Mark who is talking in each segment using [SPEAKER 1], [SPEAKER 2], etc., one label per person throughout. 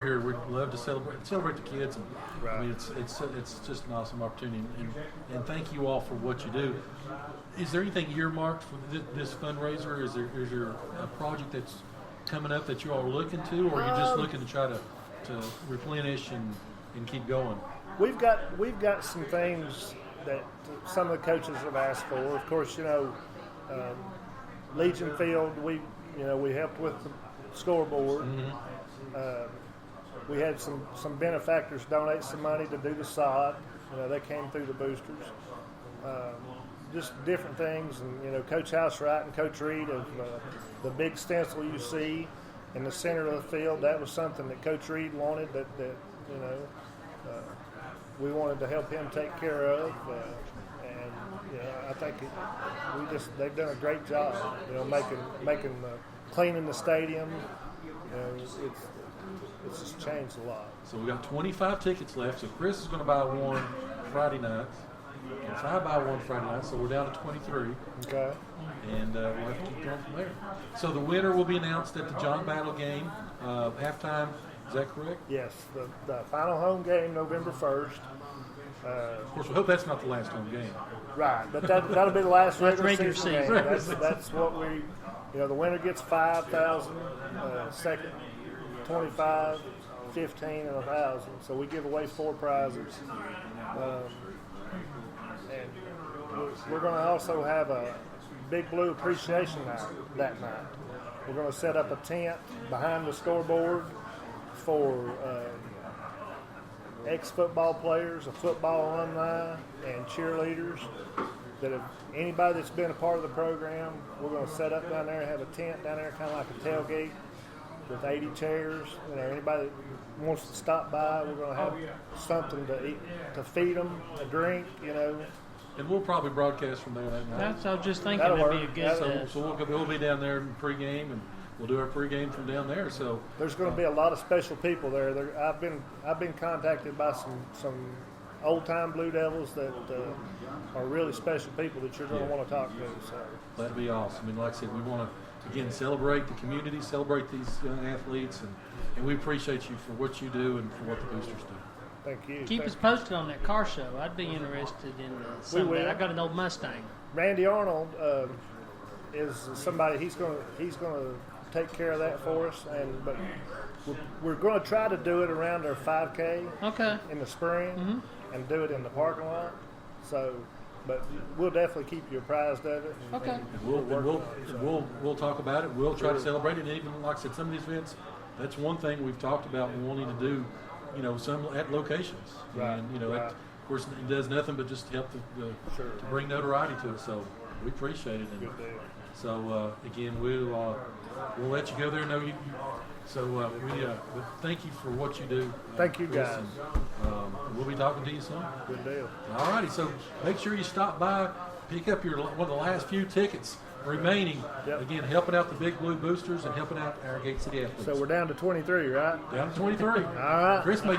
[SPEAKER 1] here. We'd love to celebrate the kids. And,
[SPEAKER 2] Right.
[SPEAKER 1] I mean, it's just an awesome opportunity. And thank you all for what you do. Is there anything earmarked for this fundraiser? Is there a project that's coming up that you all are looking to, or are you just looking to try to replenish and keep going?
[SPEAKER 2] We've got some things that some of the coaches have asked for. Of course, Legion Field. We helped with the scoreboard. We had some benefactors donate some money to do the sod. They came through the boosters. Just different things, and Coach Housewright and Coach Reed of the big stencil you see in the center of the field. That was something that Coach Reed wanted that we wanted to help him take care of, and I think they've done a great job. Making cleaning the stadium. It's just changed a lot.
[SPEAKER 1] So we got 25 tickets left. So Chris is going to buy one Friday night. And if I buy one Friday night, so we're down to 23.
[SPEAKER 2] Okay.
[SPEAKER 1] And we'll have to keep going from there. So the winner will be announced at the John Battle game, halftime. Is that correct?
[SPEAKER 2] Yes. The final home game, November 1st.
[SPEAKER 1] Of course, we hope that's not the last home game.
[SPEAKER 2] Right, but that'll be the last regular season game.
[SPEAKER 1] Regular
[SPEAKER 2] That's what we, the winner gets 5,000, second 25, 15, and 1,000. So we give away 4 prizes. And we're going to also have a Big Blue Appreciation Night that night. We're going to set up a tent behind the scoreboard for ex-football players, a football alumni, and cheerleaders. Anybody that's been a part of the program, we're going to set up down there, have a tent down there, kind of like a tailgate with 80 chairs. Anybody that wants to stop by, we're going to have something to eat, to feed them, a drink,
[SPEAKER 1] And we'll probably broadcast from there that night.
[SPEAKER 3] That's I was just thinking
[SPEAKER 2] That'll
[SPEAKER 3] that'd be a
[SPEAKER 2] work.
[SPEAKER 3] good.
[SPEAKER 1] So we'll be down there in pregame, and we'll do our pregame from down there. So
[SPEAKER 2] there's going to be a lot of special people there. I've been contacted by some old time Blue Devils that are really special people that you're going to want to talk to. So
[SPEAKER 1] that'd be awesome. And like I said, we want to again celebrate the community, celebrate these young athletes, and we appreciate you for what you do and for what the boosters do.
[SPEAKER 2] Thank you.
[SPEAKER 3] Keep us posted on that car show. I'd be interested in some of that. I got an old Mustang.
[SPEAKER 2] Randy Arnold is somebody. He's going to take care of that for us, but we're going to try to do it around our 5K. In the spring, and do it in the parking lot. So, but we'll definitely keep you apprised of it.
[SPEAKER 1] And we'll talk about it. We'll try to celebrate it. And even like I said, some of these events, that's one thing we've talked about wanting to do. Some at locations.
[SPEAKER 2] Right.
[SPEAKER 1] And of course, it does nothing but just help to bring notoriety to it. So we appreciate it. And
[SPEAKER 2] Good deal.
[SPEAKER 1] so again, we'll let you go there. No, you. So but thank you for what you do.
[SPEAKER 2] Thank you,
[SPEAKER 1] Chris,
[SPEAKER 2] guys.
[SPEAKER 1] and, we'll be talking to you soon.
[SPEAKER 2] Good deal.
[SPEAKER 1] All righty. So make sure you stop by, pick up one of the last few tickets remaining.
[SPEAKER 2] Yep.
[SPEAKER 1] Again, helping out the Big Blue Boosters and helping out our Gate City athletes.
[SPEAKER 2] So we're down to 23, right?
[SPEAKER 1] Down to 23.
[SPEAKER 2] All right.
[SPEAKER 1] Chris may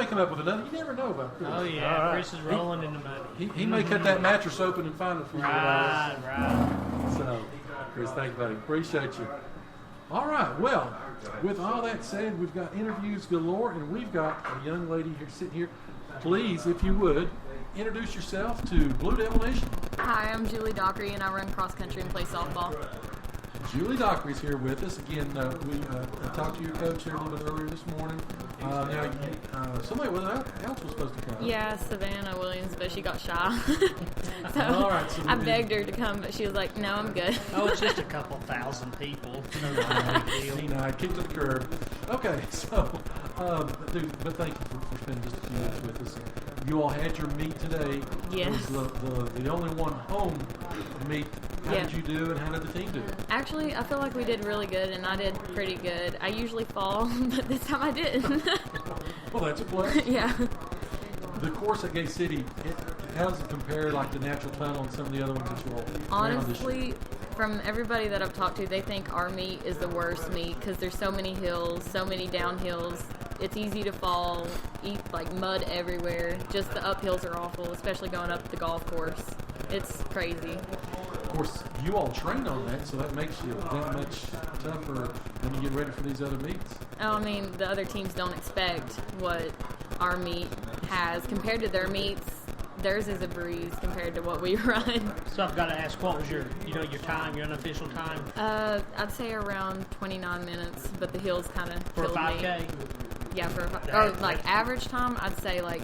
[SPEAKER 1] come up with another. You never know about Chris.
[SPEAKER 3] Oh yeah,
[SPEAKER 2] All right.
[SPEAKER 3] Chris is rolling in the money.
[SPEAKER 1] He may cut that mattress open and find it for you.
[SPEAKER 3] Right.
[SPEAKER 1] So, Chris, thank you, buddy. Appreciate you. All right. Well, with all that said, we've got interviews galore, and we've got a young lady here sitting here. Please, if you would, introduce yourself to Blue Devil Nation.
[SPEAKER 4] Hi, I'm Julie Dockery, and I run cross country and play softball.
[SPEAKER 1] Julie Dockery's here with us. Again, we talked to your coach here a little bit earlier this morning. Somebody else was supposed to come.
[SPEAKER 4] Yeah, Savannah Williams, but she got shy. So
[SPEAKER 1] All right, so
[SPEAKER 4] I begged her to come, but she was like, no, I'm good.
[SPEAKER 3] Oh, it's just a couple thousand people. No big deal.
[SPEAKER 1] I kicked to the curb. Okay, so, but thank you for spending just a few minutes with us. You all had your meet today.
[SPEAKER 4] Yes.
[SPEAKER 1] It was the only one home meet. How
[SPEAKER 4] Yeah.
[SPEAKER 1] did you do, and how did the team do?
[SPEAKER 4] Actually, I feel like we did really good, and I did pretty good. I usually fall, but this time I didn't.
[SPEAKER 1] Well, that's a plus.
[SPEAKER 4] Yeah.
[SPEAKER 1] The course at Gate City, how does it compare, like the Natural Tunnel and some of the other ones that you all ran on this year?
[SPEAKER 4] Honestly, from everybody that I've talked to, they think our meet is the worst meet because there's so many hills, so many downhills. It's easy to fall, eat like mud everywhere. Just the uphills are awful, especially going up the golf course. It's crazy.
[SPEAKER 1] course, you all train on that, so that makes you that much tougher when you get ready for these other meets.
[SPEAKER 4] I mean, the other teams don't expect what our meet has compared to their meets. Theirs is a breeze compared to what we run.
[SPEAKER 3] So I've got to ask, what was your time, your unofficial time
[SPEAKER 4] I'd say around 29 minutes, but the hills kind of
[SPEAKER 3] for a
[SPEAKER 4] killed
[SPEAKER 3] 5K?
[SPEAKER 4] me. Yeah, for
[SPEAKER 3] That's
[SPEAKER 4] like
[SPEAKER 3] impressive.
[SPEAKER 4] average time, I'd say like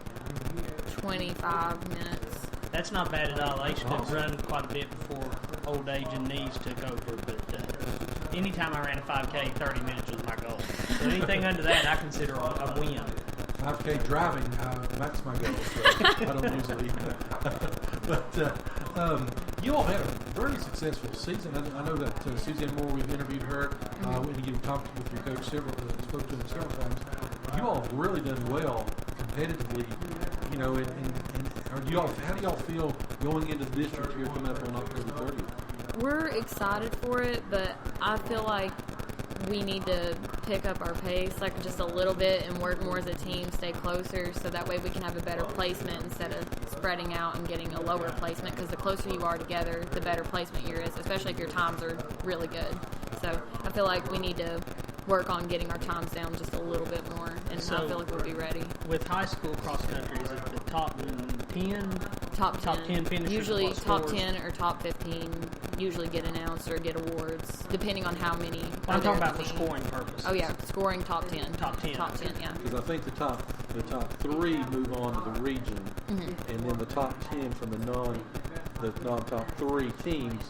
[SPEAKER 4] 25 minutes.
[SPEAKER 3] That's not bad at all. I used to run quite a bit before old age and knees took over, but anytime I ran a 5K, 30 minutes was my goal. So anything under that, I consider a win.
[SPEAKER 1] 5K driving, that's my goal. So I don't usually. But you all had a very successful season. I know that Suzanne Moore, we've interviewed her, and you've talked with your coach spoke to him several times. You all have really done well competitively, you know. How do y'all feel going into the district here coming up on October 30th?
[SPEAKER 4] We're excited for it, but I feel like we need to pick up our pace like just a little bit and work more as a team, stay closer, so that way we can have a better placement instead of spreading out and getting a lower placement, because the closer you are together, the better placement yours is, especially if your times are really good. So I feel like we need to work on getting our times down just a little bit more, and
[SPEAKER 3] So,
[SPEAKER 4] I feel like we'll be ready.
[SPEAKER 3] With high school cross country, is it the top 10?
[SPEAKER 4] Top 10
[SPEAKER 3] finishers,
[SPEAKER 4] usually
[SPEAKER 3] what
[SPEAKER 4] top
[SPEAKER 3] scores?
[SPEAKER 4] 10 or top 15 usually get announced or get awards, depending on how many.
[SPEAKER 3] I'm
[SPEAKER 4] are there
[SPEAKER 3] talking
[SPEAKER 4] in
[SPEAKER 3] about
[SPEAKER 4] the
[SPEAKER 3] for
[SPEAKER 4] meet.
[SPEAKER 3] scoring purposes.
[SPEAKER 4] Oh yeah, scoring top 10.
[SPEAKER 3] Top 10.
[SPEAKER 4] Top 10, yeah.
[SPEAKER 1] Because I think the top 3 move on to the region, and then the top 10 from the non-top 3 teams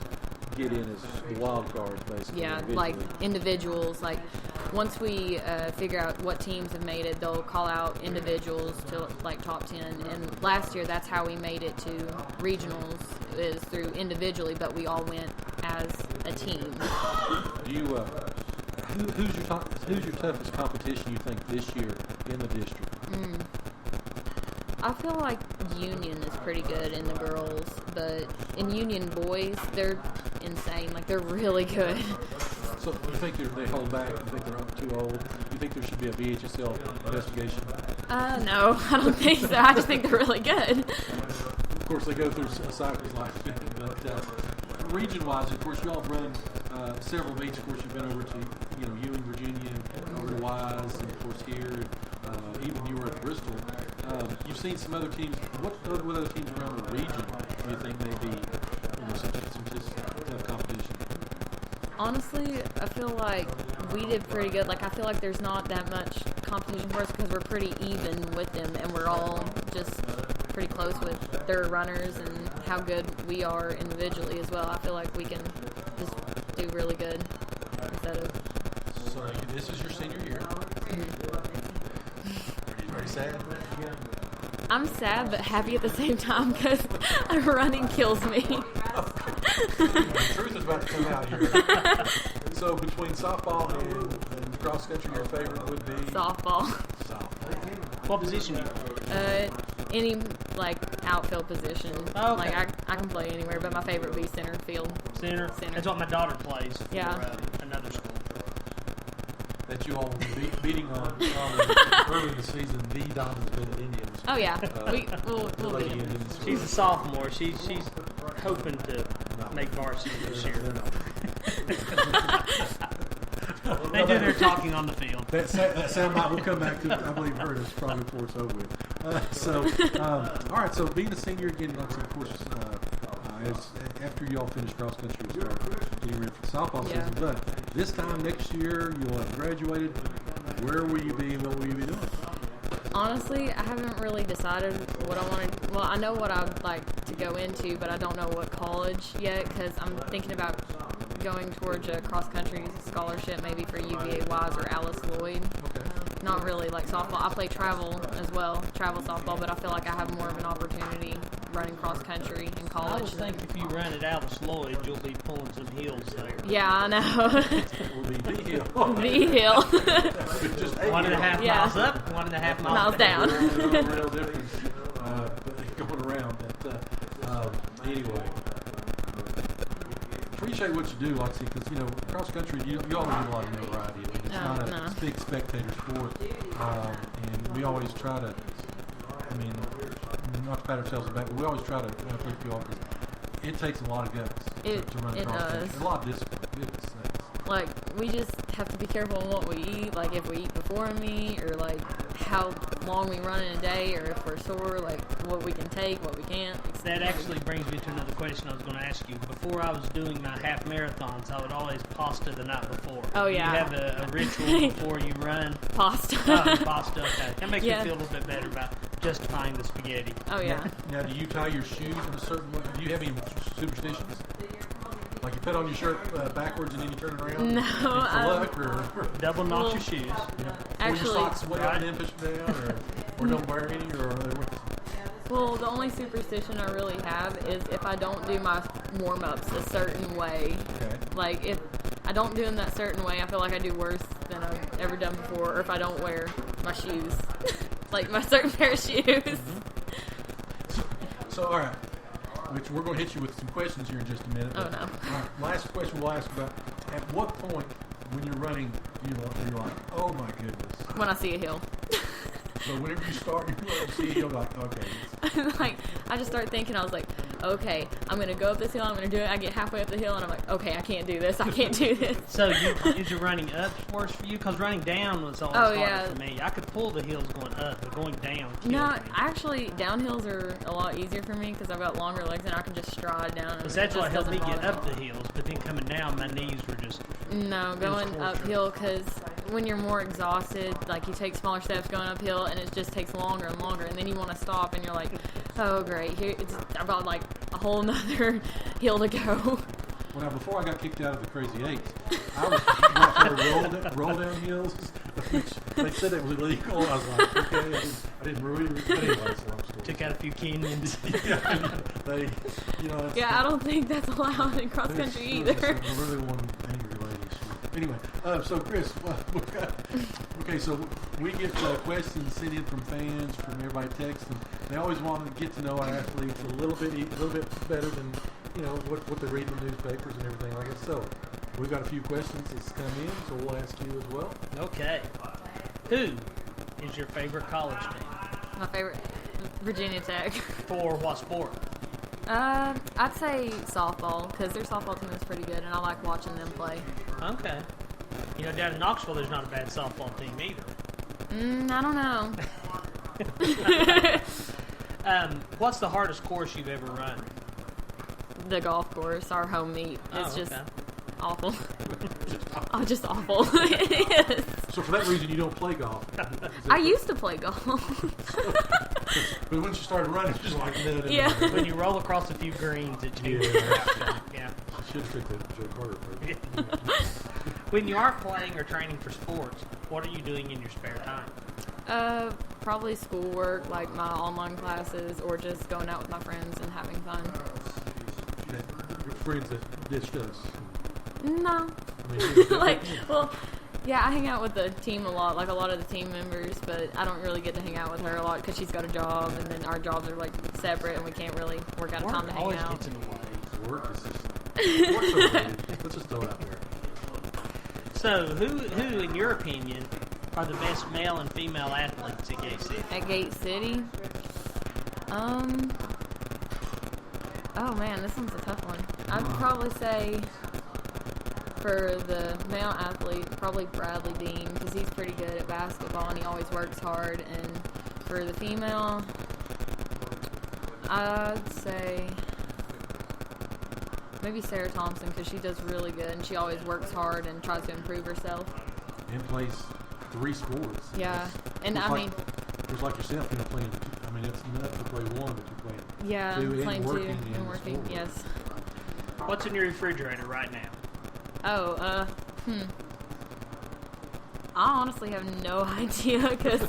[SPEAKER 1] get in as the wild cards, basically.
[SPEAKER 4] Yeah,
[SPEAKER 1] individually.
[SPEAKER 4] like individuals. Like once we figure out what teams have made it, they'll call out individuals to like top 10. And last year, that's how we made it to regionals, is through individually, but we all went as a team.
[SPEAKER 1] Do you who's your toughest competition you think this year in the district?
[SPEAKER 4] I feel like Union is pretty good in the girls, but in Union boys, they're insane. Like, they're really good.
[SPEAKER 1] So you think they hold back? You think they're too old? You think there should be a VHSL investigation?
[SPEAKER 4] No, I don't think so. I just think they're really good.
[SPEAKER 1] Of course, they go through cycles like that. But region-wise, of course, you all have run several meets. Of course, you've been over to Ewing, Virginia, over to Wise, and of course here. Even you were at Bristol. You've seen some other teams. What other teams around the region do you think may be some tough competition?
[SPEAKER 4] Honestly, I feel like we did pretty good. Like, I feel like there's not that much competition for us because we're pretty even with them, and we're all just pretty close with their runners and how good we are individually as well. I feel like we can just do really good instead of.
[SPEAKER 1] So this is your senior year. Very sad.
[SPEAKER 4] I'm sad but happy at the same time because running kills me.
[SPEAKER 1] The truth is about to come out here. So between softball and cross country, your favorite would be
[SPEAKER 4] Softball.
[SPEAKER 1] Softball.
[SPEAKER 3] What position you play?
[SPEAKER 4] Any like outfield position.
[SPEAKER 3] Oh, okay.
[SPEAKER 4] Like I can play anywhere, but my favorite would be center field.
[SPEAKER 3] Center?
[SPEAKER 4] Center.
[SPEAKER 3] That's what my daughter plays for
[SPEAKER 4] Yeah.
[SPEAKER 3] another school.
[SPEAKER 1] That you all will be beating on early in the season, the Dobbins Bennett Indians.
[SPEAKER 4] Oh yeah, we'll
[SPEAKER 1] The
[SPEAKER 4] beat
[SPEAKER 1] Lady
[SPEAKER 4] them.
[SPEAKER 1] Indians.
[SPEAKER 3] She's a sophomore. She's hoping to make varsity this year.
[SPEAKER 1] They're not.
[SPEAKER 3] They do their talking on the field.
[SPEAKER 1] That soundbite will come back to, I believe, her. It's probably before it's over with. All right. So being a senior again, like I said, of course, after you all finish cross country, you start getting ready for the softball
[SPEAKER 4] Yeah.
[SPEAKER 1] season. But this time next year, you'll have graduated. Where will you be, and what will you be doing?
[SPEAKER 4] Honestly, I haven't really decided what I want to. Well, I know what I'd like to go into, but I don't know what college yet because I'm thinking about going towards a cross country scholarship, maybe for UVA Wise or Alice Lloyd.
[SPEAKER 1] Okay.
[SPEAKER 4] Not really like softball. I play travel as well, travel softball, but I feel like I have more of an opportunity running cross country in
[SPEAKER 3] I
[SPEAKER 4] college.
[SPEAKER 3] would think if you run it Alice Lloyd, you'll be pulling some hills there.
[SPEAKER 4] Yeah, I know.
[SPEAKER 1] It will be B Hill.
[SPEAKER 4] V Hill.
[SPEAKER 1] Just
[SPEAKER 3] 1.5
[SPEAKER 4] Yeah.
[SPEAKER 3] miles up, 1.5 miles
[SPEAKER 4] Miles down.
[SPEAKER 1] real difference going around. But anyway, appreciate what you do, like I said, because cross country, you always get a lot of notoriety. I mean, it's not
[SPEAKER 4] No.
[SPEAKER 1] a big spectator sport, and we always try to. I mean, not to pat ourselves on the back, but we always try to thank you all because It takes a lot of guts to run
[SPEAKER 4] It
[SPEAKER 1] cross country.
[SPEAKER 4] does.
[SPEAKER 1] A lot of discipline. Goodness sakes.
[SPEAKER 4] Like, we just have to be careful on what we eat, like if we eat before a meet, or like how long we run in a day, or if we're sore, like what we can take, what we can't.
[SPEAKER 3] That actually brings me to another question I was going to ask you. Before I was doing my half marathons, I would always pasta the night before.
[SPEAKER 4] Oh, yeah.
[SPEAKER 3] You have a ritual before you run.
[SPEAKER 4] Pasta.
[SPEAKER 3] Pasta, okay. That makes
[SPEAKER 4] Yeah.
[SPEAKER 3] me feel a little bit better about justifying the spaghetti.
[SPEAKER 4] Oh yeah.
[SPEAKER 1] Now, do you tie your shoes in a certain way? Do you have any superstitions? Like you put on your shirt backwards and then you turn it around?
[SPEAKER 4] No,
[SPEAKER 1] For luck, or
[SPEAKER 3] Double knot
[SPEAKER 4] Well,
[SPEAKER 3] your shoes.
[SPEAKER 1] pull
[SPEAKER 4] Actually-
[SPEAKER 1] your socks way up and then push them down, or don't wear any, or
[SPEAKER 4] Well, the only superstition I really have is if I don't do my warm-ups a certain way.
[SPEAKER 1] okay.
[SPEAKER 4] Like, if I don't do them that certain way, I feel like I do worse than I've ever done before, or if I don't wear my shoes. Like, my certain pair of shoes.
[SPEAKER 1] So, all right. Which we're going to hit you with some questions here in just a minute.
[SPEAKER 4] Oh,
[SPEAKER 1] but-
[SPEAKER 4] no.
[SPEAKER 1] All right, last question we'll ask about, at what point when you're running, you're like, oh my goodness.
[SPEAKER 4] When I see a hill.
[SPEAKER 1] So whenever you start, you see, you're like, okay.
[SPEAKER 4] Like, I just start thinking, I was like, okay, I'm going to go up this hill, I'm going to do it. I get halfway up the hill, and I'm like, okay, I can't do this. I can't do this.
[SPEAKER 3] So is your running up worse for you? Because running down was always
[SPEAKER 4] Oh,
[SPEAKER 3] harder
[SPEAKER 4] yeah.
[SPEAKER 3] for me. I could pull the hills going up, but going down killed
[SPEAKER 4] No,
[SPEAKER 3] me.
[SPEAKER 4] actually, downhills are a lot easier for me because I've got longer legs and I can just stride down.
[SPEAKER 3] Because
[SPEAKER 4] And
[SPEAKER 3] that's
[SPEAKER 4] it
[SPEAKER 3] what
[SPEAKER 4] just
[SPEAKER 3] helped me
[SPEAKER 4] doesn't
[SPEAKER 3] get
[SPEAKER 4] bother
[SPEAKER 3] up the hills, but then coming down, my knees were just...
[SPEAKER 4] No, going
[SPEAKER 3] torture.
[SPEAKER 4] uphill because when you're more exhausted, like you take smaller steps going uphill and it just takes longer and longer, and then you want to stop and you're like, oh great, here it's about like a whole nother hill to go.
[SPEAKER 1] Well, now, before I got kicked out of the Crazy Eights, I was going for roll down hills, which they said it was illegal. I was like, okay, I didn't really, but anyway, it's a long story.
[SPEAKER 3] Took out a few canyons.
[SPEAKER 1] Yeah, they, that's
[SPEAKER 4] Yeah, I don't think that's allowed in cross
[SPEAKER 1] there's-
[SPEAKER 4] country
[SPEAKER 1] there's
[SPEAKER 4] either.
[SPEAKER 1] some really one angry lady. Anyway, so Chris, we've got, okay, so we get questions sent in from fans, from everybody texting. They always want to get to know our athletes a little bit better than what they read in the newspapers and everything like that. So we've got a few questions that's come in, so we'll ask you as well.
[SPEAKER 3] Okay. Who is your favorite college team?
[SPEAKER 4] My favorite, Virginia Tech.
[SPEAKER 3] For what sport?
[SPEAKER 4] I'd say softball because their softball team is pretty good, and I like watching them play.
[SPEAKER 3] Okay. You know, down in Knoxville, there's not a bad softball team either.
[SPEAKER 4] I don't know.
[SPEAKER 3] What's the hardest course you've ever run?
[SPEAKER 4] The golf course, our home meet. It's
[SPEAKER 3] Oh,
[SPEAKER 4] just
[SPEAKER 3] okay.
[SPEAKER 4] awful. Oh, just awful. It is.
[SPEAKER 1] So for that reason, you don't play golf.
[SPEAKER 4] I used to play golf.
[SPEAKER 1] But once you started running, it's just like, no.
[SPEAKER 4] Yeah.
[SPEAKER 3] When you roll across a few greens, it changes.
[SPEAKER 1] Yeah.
[SPEAKER 3] Yeah.
[SPEAKER 1] I should have took that Joe Carter approach.
[SPEAKER 3] When you are playing or training for sports, what are you doing in your spare time?
[SPEAKER 4] Probably schoolwork, like my online classes, or just going out with my friends and having fun.
[SPEAKER 1] Your friends that ditched us.
[SPEAKER 4] No.
[SPEAKER 1] I mean,
[SPEAKER 4] Like, well, yeah, I hang out with the team a lot, like a lot of the team members, but I don't really get to hang out with her a lot because she's got a job, and then our jobs are like separate, and we can't really work out time to
[SPEAKER 3] Work
[SPEAKER 4] hang
[SPEAKER 3] always
[SPEAKER 4] out.
[SPEAKER 3] gets in the way.
[SPEAKER 1] work is just work's overrated. Let's just throw it out there.
[SPEAKER 3] So, who, in your opinion, are the best male and female athletes at Gate City?
[SPEAKER 4] At Gate City, oh man, this one's a tough one. I'd probably say for the male athlete, probably Bradley Dean, because he's pretty good at basketball and he always works hard. And for the female, I'd say maybe Sarah Thompson, because she does really good and she always works hard and tries to improve herself.
[SPEAKER 1] And plays 3 sports.
[SPEAKER 4] Yeah, and
[SPEAKER 1] It's
[SPEAKER 4] I
[SPEAKER 1] like-
[SPEAKER 4] mean,
[SPEAKER 1] It's like yourself, playing. I mean, it's enough to play one, but you're playing
[SPEAKER 4] yeah,
[SPEAKER 1] 2 and
[SPEAKER 4] playing 2
[SPEAKER 1] working
[SPEAKER 4] and
[SPEAKER 1] and
[SPEAKER 4] working,
[SPEAKER 1] scoring.
[SPEAKER 4] yes.
[SPEAKER 3] What's in your refrigerator right now?
[SPEAKER 4] Oh, I honestly have no idea because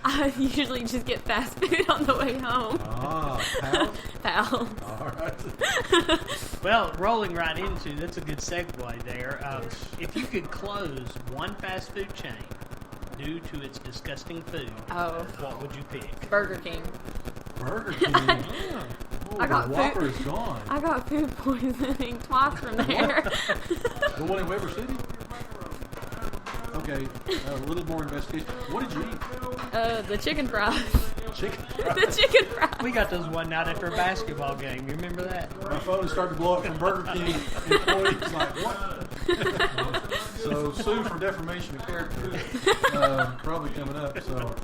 [SPEAKER 4] I usually just get fast food on the way home.
[SPEAKER 1] Ah, pals?
[SPEAKER 4] Pal.
[SPEAKER 1] All right.
[SPEAKER 3] Well, rolling right into, that's a good segue there. If you could close one fast food chain due to its disgusting food,
[SPEAKER 4] Oh,
[SPEAKER 3] what would you pick?
[SPEAKER 4] Burger King.
[SPEAKER 1] Burger King. Yeah. Oh,
[SPEAKER 4] I got
[SPEAKER 1] the Whopper
[SPEAKER 4] food-
[SPEAKER 1] is gone.
[SPEAKER 4] I got food poisoning twice from there.
[SPEAKER 1] The one in Weber City? Okay, a little more investigation. What did you eat?
[SPEAKER 4] The chicken fries.
[SPEAKER 1] Chicken.
[SPEAKER 4] The chicken fries.
[SPEAKER 3] We got those one night after a basketball game. You remember that?
[SPEAKER 5] My phone started to blow up from Burger King employees. Like, what? So sue for defamation of character probably coming up. So